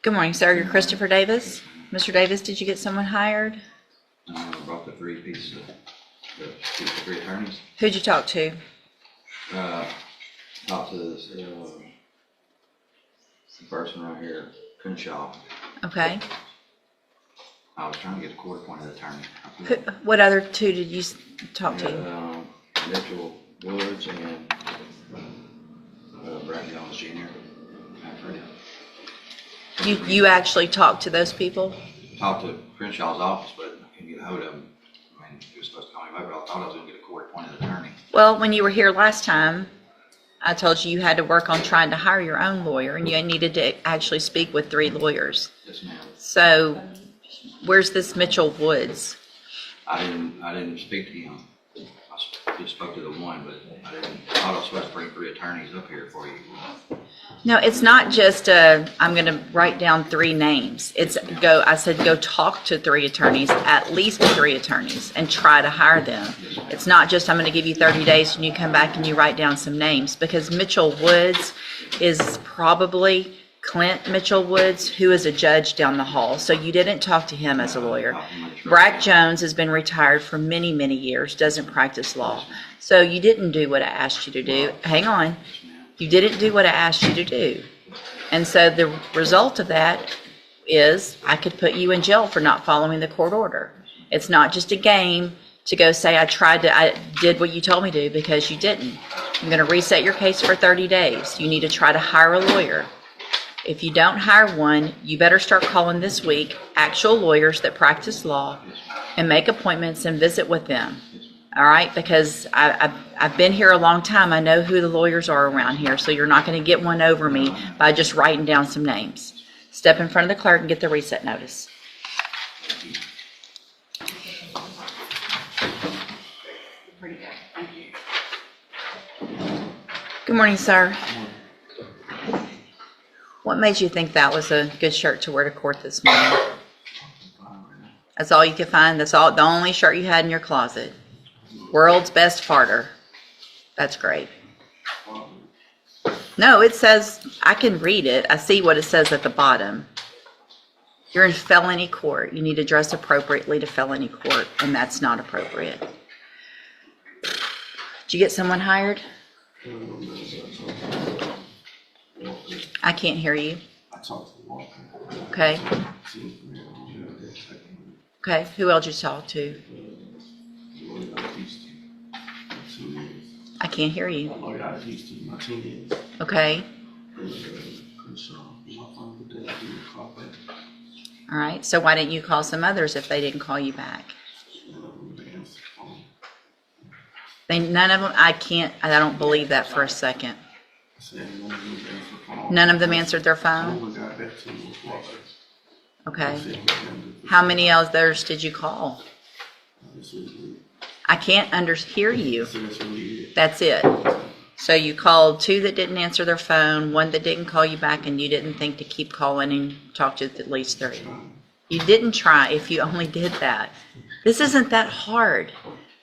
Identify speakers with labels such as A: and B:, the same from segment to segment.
A: Good morning, sir. You're Christopher Davis. Mr. Davis, did you get someone hired?
B: I brought the three pieces of the three attorneys.
A: Who'd you talk to?
B: Talked to this person right here, Crenshaw.
A: Okay.
B: I was trying to get a court-appointed attorney.
A: What other two did you talk to?
B: Raquel West and Brad Jones Jr.
A: You actually talked to those people?
B: Talked to Crenshaw's office, but I couldn't get a hold of him. I mean, he was supposed to call me back, but I thought I was going to get a court-appointed attorney.
A: Well, when you were here last time, I told you you had to work on trying to hire your own lawyer, and you needed to actually speak with 3 lawyers.
B: Yes, ma'am.
A: So, where's this Mitchell Woods?
B: I didn't speak to him. I just spoke to the one, but I thought I was supposed to bring 3 attorneys up here for you.
A: No, it's not just I'm going to write down 3 names. I said go talk to 3 attorneys, at least 3 attorneys, and try to hire them. It's not just I'm going to give you 30 days and you come back and you write down some names, because Mitchell Woods is probably Clint Mitchell Woods, who is a judge down the hall. So you didn't talk to him as a lawyer. Brad Jones has been retired for many, many years, doesn't practice law. So you didn't do what I asked you to do. Hang on. You didn't do what I asked you to do. And so the result of that is I could put you in jail for not following the court order. It's not just a game to go say I did what you told me to, because you didn't. I'm going to reset your case for 30 days. You need to try to hire a lawyer. If you don't hire one, you better start calling this week actual lawyers that practice law and make appointments and visit with them. All right, because I've been here a long time. I know who the lawyers are around here, so you're not going to get one over me by just writing down some names. Step in front of the clerk and get the reset notice. Good morning, sir. What made you think that was a good shirt to wear to court this morning? That's all you could find? That's all, the only shirt you had in your closet? World's best farter. That's great. No, it says, I can read it. I see what it says at the bottom. You're in felony court. You need to dress appropriately to felony court, and that's not appropriate. Did you get someone hired? I can't hear you. Okay. Okay, who else did you talk to? I can't hear you. Okay. All right, so why didn't you call some others if they didn't call you back? None of them, I don't believe that for a second. None of them answered their phone? Okay. How many others did you call? I can't hear you. That's it. So you called 2 that didn't answer their phone, 1 that didn't call you back, and you didn't think to keep calling and talk to at least 3. You didn't try if you only did that. This isn't that hard.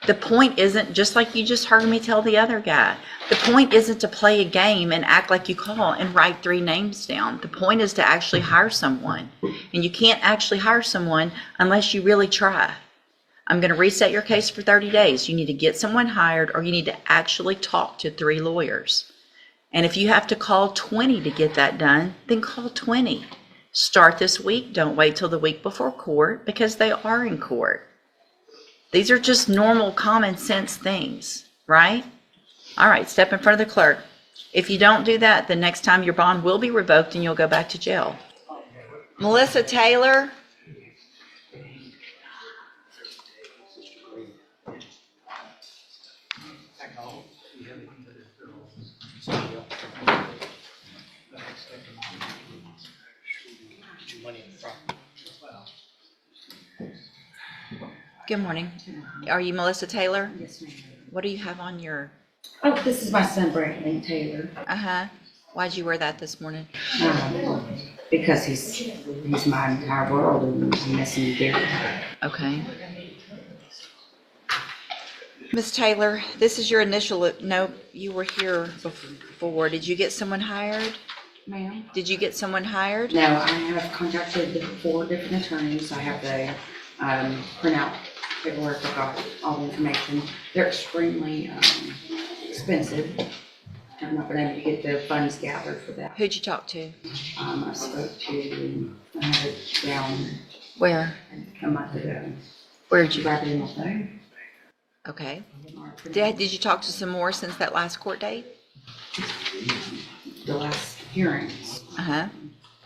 A: The point isn't, just like you just heard me tell the other guy, the point isn't to play a game and act like you call and write 3 names down. The point is to actually hire someone. And you can't actually hire someone unless you really try. I'm going to reset your case for 30 days. You need to get someone hired, or you need to actually talk to 3 lawyers. And if you have to call 20 to get that done, then call 20. Start this week. Don't wait till the week before court, because they are in court. These are just normal common sense things, right? All right, step in front of the clerk. If you don't do that, the next time your bond will be revoked and you'll go back to jail. Melissa Taylor. Good morning. Are you Melissa Taylor?
C: Yes, ma'am.
A: What do you have on your...
C: Oh, this is my son, Brandon Taylor.
A: Uh-huh. Why'd you wear that this morning?
C: Because he's my entire world, and I'm missing him very hard.
A: Okay. Ms. Taylor, this is your initial... No, you were here before. Did you get someone hired?
C: Ma'am?
A: Did you get someone hired?
C: No, I have contacted 4 different attorneys. I have the printout paperwork. I got all the information. They're extremely expensive. I've not been able to get the funds gathered for that.
A: Who'd you talk to?
C: I spoke to, I have it down
A: Where?
C: a month ago.
A: Where'd you?
C: Grab it in my phone.
A: Okay. Did you talk to some more since that last court date?
C: The last hearings.
A: Uh-huh.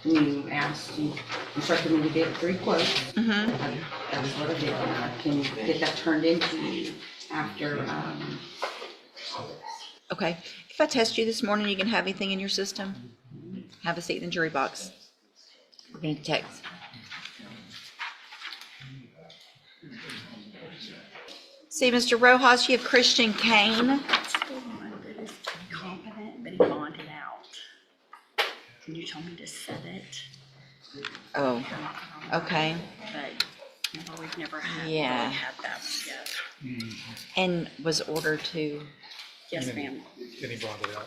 C: You asked, you instructed me to get 3 quotes.
A: Mm-hmm.
C: That was what I did. I can get that turned into you after,
A: Okay. If I test you this morning, you can have anything in your system? Have a seat in the jury box. We're going to text. See, Mr. Rojas, you have Christian Kane.
D: That's the one that is competent, but he bonded out. And you told me to set it,
A: Oh, okay.
D: but we've never had,
A: Yeah.
D: really had that yet.
A: And was ordered to
D: Yes, ma'am.
E: And he brought it up.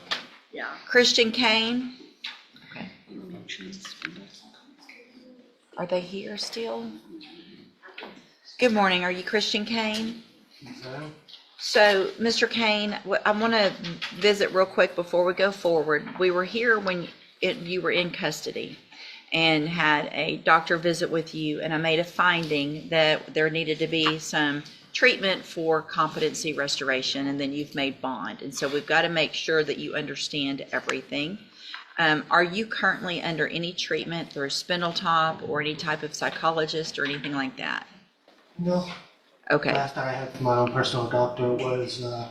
D: Yeah.
A: Christian Kane. Okay.
D: You mentioned spindles.
A: Are they here still? Good morning. Are you Christian Kane? So, Mr. Kane, I want to visit real quick before we go forward. We were here when you were in custody and had a doctor visit with you, and I made a finding that there needed to be some treatment for competency restoration, and then you've made bond. And so we've got to make sure that you understand everything. Are you currently under any treatment through Spindletop or any type of psychologist or anything like that?
E: No.
A: Okay.
E: Last I had from my own personal doctor was a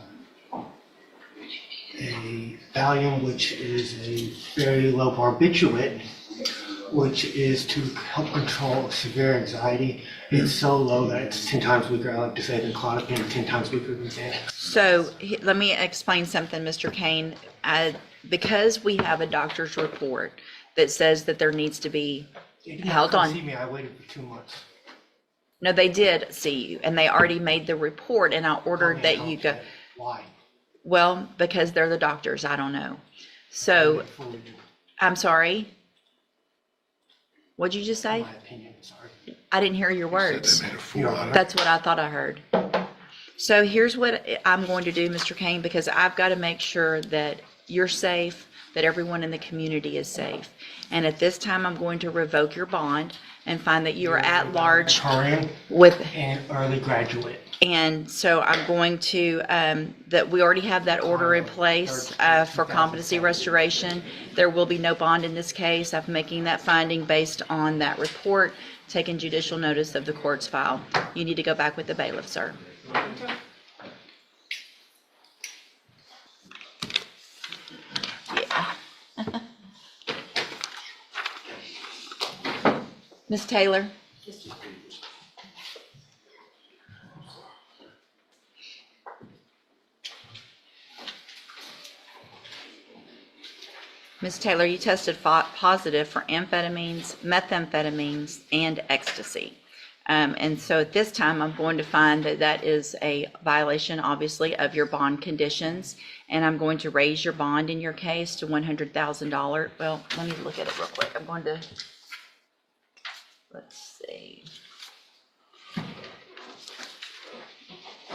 E: Valium, which is a very low barbiturate, which is to help control severe anxiety. It's so low that it's 10 times weaker, I like to say, than clonopin, 10 times weaker than Xanax.
A: So let me explain something, Mr. Kane. Because we have a doctor's report that says that there needs to be, hold on.
E: See me, I waited for 2 months.
A: No, they did see you, and they already made the report, and I ordered that you go.
E: Why?
A: Well, because they're the doctors, I don't know. So, I'm sorry. What'd you just say?
E: My opinion, sorry.
A: I didn't hear your words.
F: They made a fool out of it.
A: That's what I thought I heard. So here's what I'm going to do, Mr. Kane, because I've got to make sure that you're safe, that everyone in the community is safe. And at this time, I'm going to revoke your bond and find that you are at large
E: Victorian
A: with,
E: and early graduate.
A: and so I'm going to, that we already have that order in place for competency restoration. There will be no bond in this case. I'm making that finding based on that report, taking judicial notice of the court's file. You need to go back with the bailiff, sir. Yeah. Ms. Taylor? Ms. Taylor, you tested positive for amphetamines, methamphetamines, and ecstasy. And so at this time, I'm going to find that that is a violation, obviously, of your bond conditions. And I'm going to raise your bond in your case to $100,000. Well, let me look at it real quick. I'm going to, let's see.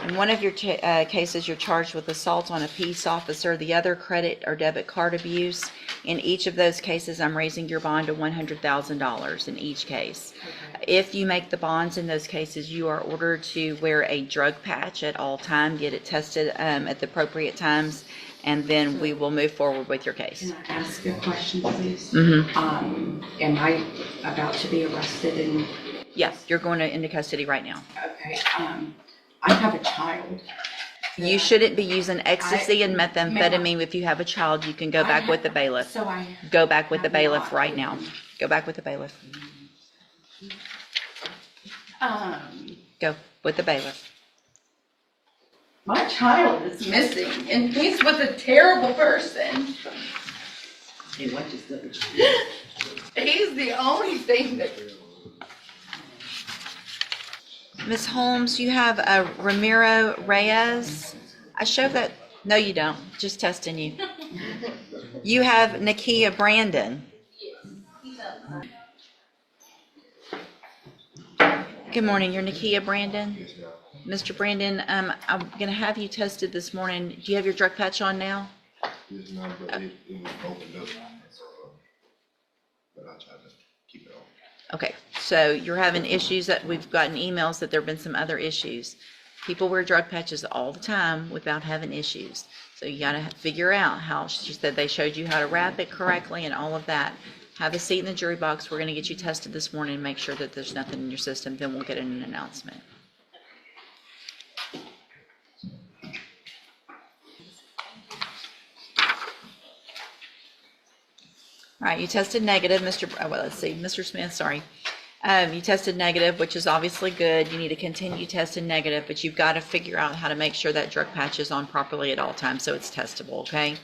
A: In one of your cases, you're charged with assault on a peace officer, the other credit or debit card abuse. In each of those cases, I'm raising your bond to $100,000 in each case. If you make the bonds in those cases, you are ordered to wear a drug patch at all time, get it tested at the appropriate times, and then we will move forward with your case.
C: Can I ask a question, please?
A: Mm-hmm.
C: Am I about to be arrested and,
A: Yes, you're going into custody right now.
C: okay, I have a child.
A: You shouldn't be using ecstasy and methamphetamine. If you have a child, you can go back with the bailiff.
C: So I.
A: Go back with the
C: have
A: bailiff
C: not.
A: right now. Go back with the bailiff. Go with the bailiff.
G: My child is missing, and he's with a terrible person. He's the only thing that.
A: Ms. Holmes, you have a Ramiro Reyes. I showed that. No, you don't. Just testing you. You have Nakia Brandon. Good morning, you're Nakia Brandon? Mr. Brandon, I'm gonna have you tested this morning. Do you have your drug patch on now?
F: Yes, ma'am, but it was opened up, so, but I tried to keep it on.
A: Okay, so you're having issues that we've gotten emails that there've been some other issues. People wear drug patches all the time without having issues. So you gotta figure out how, she said they showed you how to wrap it correctly and all of that. Have a seat in the jury box. We're gonna get you tested this morning and make sure that there's nothing in your system, then we'll get an announcement. All right, you tested negative, let's see, Mr. Smith, sorry. You tested negative, which is obviously good. You need to continue testing negative, but you've got to figure out how to make sure that drug patch is on properly at all times so it's testable, okay?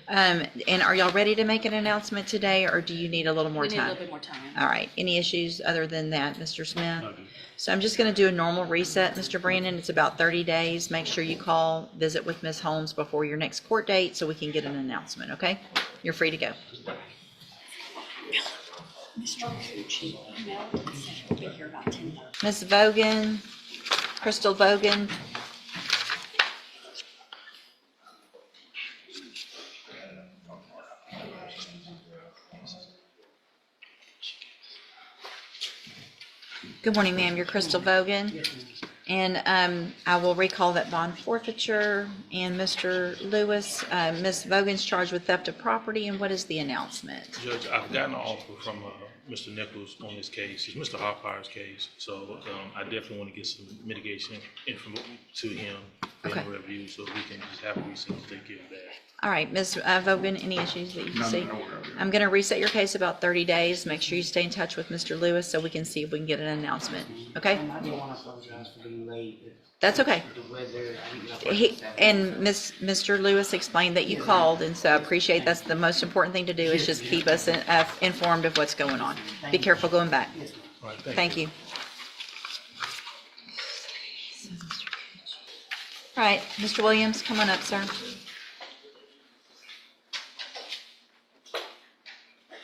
A: And are y'all ready to make an announcement today, or do you need a little more
D: We need a
A: time?
D: little bit more time.
A: All right, any issues other than that, Mr. Smith? So I'm just gonna do a normal reset, Mr. Brandon. It's about 30 days. Make sure you call, visit with Ms. Holmes before your next court date so we can get an announcement, okay? You're free to go.
D: Mr. Pucci emailed and said he'll be here about 10:30.
A: Ms. Vogan, Crystal Vogan. Good morning, ma'am. You're Crystal Vogan. And I will recall that bond forfeiture and Mr. Lewis, Ms. Vogan's charged with theft of property, and what is the announcement?
H: Judge, I've gotten an offer from Mr. Nichols on this case. It's Mr. Hoppire's case. So I definitely want to get some mitigation information to him in
A: Okay.
H: review so we can just have a reason to take care of that.
A: All right, Ms. Vogan, any issues that you see? I'm going to reset your case about 30 days. Make sure you stay in touch with Mr. Lewis so we can see if we can get an announcement, okay?
E: And I don't want to apologize for being late.
A: That's okay.
E: The weather, I
A: And Mr. Lewis explained that you called, and so I appreciate that's the most important thing to do is just keep us informed of what's going on. Be careful going back.
H: All right,
A: Thank you. All right, Mr. Williams, come on up, sir.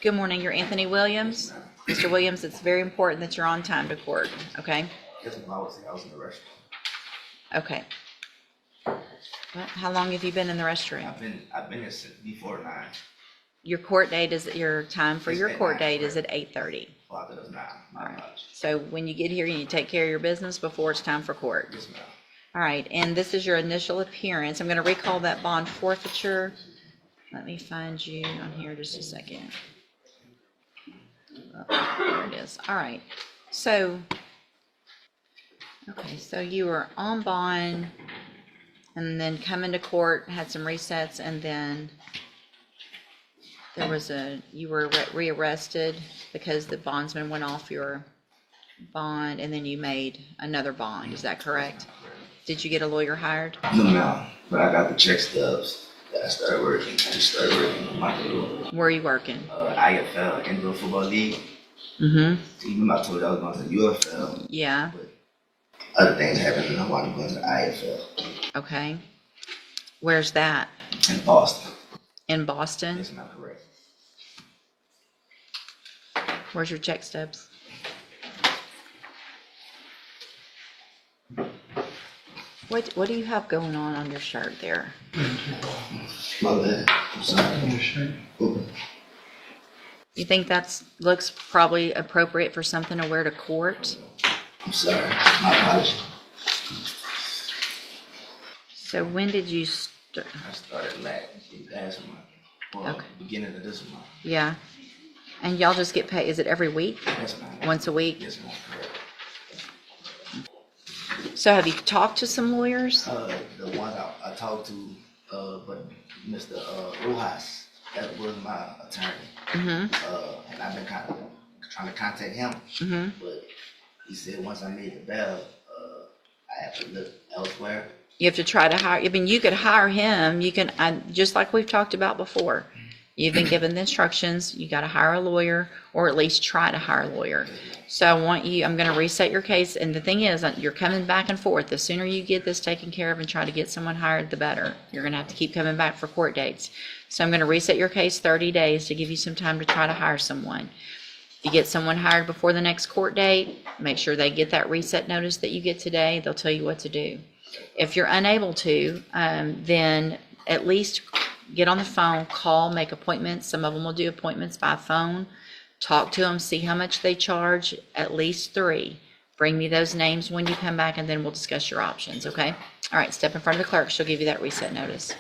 A: Good morning, you're Anthony Williams. Mr. Williams, it's very important that you're on time to court, okay?
F: Yes, ma'am, I was in the restroom.
A: Okay. Well, how long have you been in the restroom?
F: I've been here since before 9.
A: Your court date is, your time for
F: It's
A: your
F: at
A: court
F: 9,
A: date is
F: correct.
A: at 8:30.
F: Well, I thought it was 9. My
A: All right.
F: apologies.
A: So when you get here, you need to take care of your business before it's time for court.
F: Yes, ma'am.
A: All right, and this is your initial appearance. I'm gonna recall that bond forfeiture. Let me find you on here just a second. Oh, there it is. All right, so, okay, so you were on bond and then come into court, had some resets, and then there was you were rearrested because the bondsman went off your bond, and then you made another bond. Is that correct? Did you get a lawyer hired?
F: No, ma'am, but I got the check stubs that I started working. I just started working on my little
A: Where are you working?
F: IFL, Individual Football League.
A: Mm-hmm.
F: Even I told you I was going to the UFL,
A: Yeah,
F: but other things happened and I wanted to go to the IFL
A: okay. Where's that?
F: in Boston.
A: In Boston?
F: Yes, ma'am, correct.
A: Where's your check stubs? What do you have going on your shirt there?
F: My bad. I'm sorry. Open.
A: You think looks probably appropriate for something to wear to court?
F: I'm sorry. My apologies.
A: So when did you start?
F: I started last month. Well,
A: Okay.
F: beginning of this month.
A: Yeah. And y'all just get paid, is it every week?
F: Yes, ma'am.
A: Once a week?
F: Yes, ma'am, correct.
A: So have you talked to some lawyers?
F: The one I talked to, but Mr. Rojas, that was my attorney.
A: Mm-hmm,
F: And I've been kind of trying to contact him,
A: mm-hmm.
F: but he said once I made the bail, I have to look elsewhere.
A: You have to try to hire, I mean, you could hire him, you can, just like we've talked about before. You've been given the instructions, you gotta hire a lawyer, or at least try to hire a lawyer. So I'm gonna reset your case, and the thing is, you're coming back and forth. The sooner you get this taken care of and try to get someone hired, the better. You're gonna have to keep coming back for court dates. So I'm going to reset your case 30 days to give you some time to try to hire someone. If you get someone hired before the next court date, make sure they get that reset notice that you get today. They'll tell you what to do. If you're unable to, then at least get on the phone, call, make appointments. Some of them will do appointments by phone. Talk to them, see how much they charge, at least 3. Bring me those names when you come back, and then we'll discuss your options, okay? All right, step in front of the clerk. She'll give you that reset notice.